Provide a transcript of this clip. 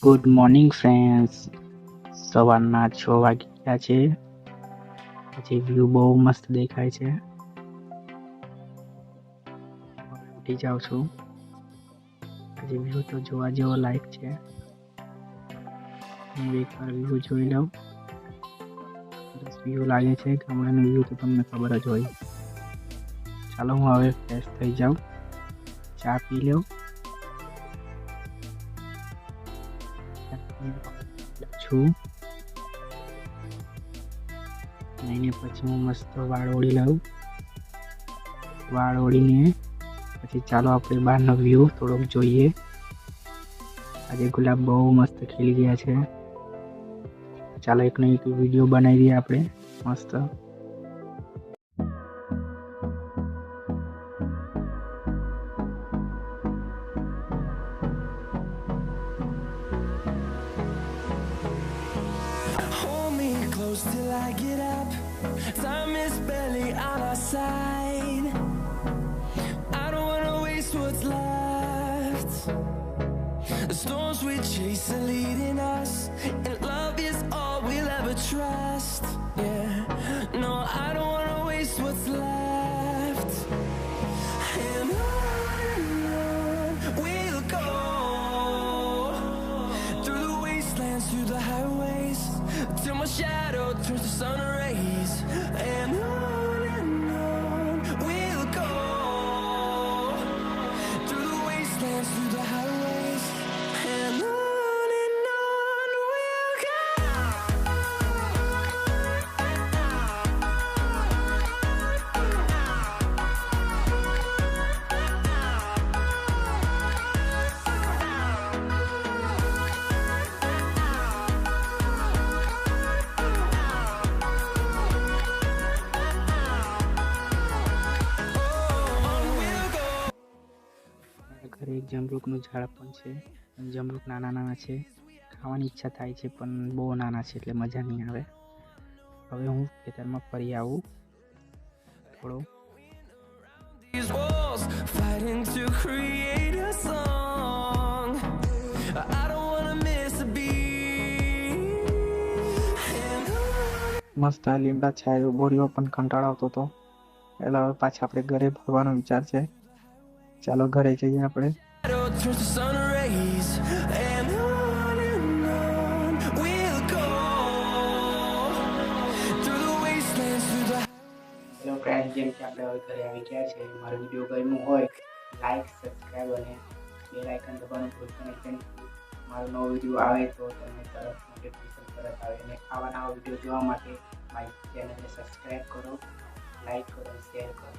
Good morning friends. સવારના 6 વાગી ગયા છે. આજે વ્યૂ બહુ મસ્ત દેખાય છે. ઉઠી જાઉં છું. આજે વ્યૂ તો જોવા જેવો લાયક છે. હું એકવાર વ્યૂ જોઈ લઉં. સરસ વ્યૂ લાગે છે. ગામડાનું વ્યૂ તો તમને ખબર જ હોય. ચાલો હું હવે ફ્રેશ થઈ જાઉં, ચા પી લઉં. છું એને પછી હું મસ્ત વાળ ઓળી લઉં. વાળ ઓળીને પછી ચાલો આપણે બહારનો વ્યૂ થોડોક જોઈએ. આજે ગુલાબ બહુ મસ્ત ખીલી ગયા છે. ચાલો એકનો એક વિડીયો બનાવી દઈએ આપણે મસ્ત. Till I get up, time is barely on our side. I don't wanna waste what's left. The storms we chase are leading us, and love is all we'll ever trust. Yeah, no, I don't wanna waste what's left. And on we'll go, through the wastelands, through the highways, till my shadow turns to sun rays. And on we'll go, through the wastelands, through the highways. And on we'll go. ઘરે એક જમરૂકનું ઝાડ પણ છે. જમરૂક નાના નાના છે. ખાવાની ઈચ્છા થાય છે પણ બહુ નાના છે એટલે મજા નહીં આવે. હવે હું ખેતરમાં ફરી આવું થોડો. These walls fighting to create a song. I don't wanna miss a beat. And મસ્ત આ લીમડા છાયો બોર્યો પણ કંટાળો આવતો હતો એટલે હવે પાછા આપણે ઘરે ફરવાનો વિચાર છે. ચાલો ઘરે જઈએ આપણે. shadow turns to sun rays. And on we'll go, through the wastelands, through the hello friend, જેમ કે આપણે હવે ઘરે આવી ગયા છે. મારો વિડીયો ગમ્યો હોય લાઈક, સબસ્ક્રાઈબ અને બેલ આઇકન દબાવવાનું ભૂલતા નહીં. જેથી મારો નવો વિડીયો આવે તો તમને તરત નોટિફિકેશન તરત આવે. અને આવા નવા વિડીયો જોવા માટે મારી ચેનલને સબસ્ક્રાઈબ કરો, લાઈક કરો અને શેર કરો.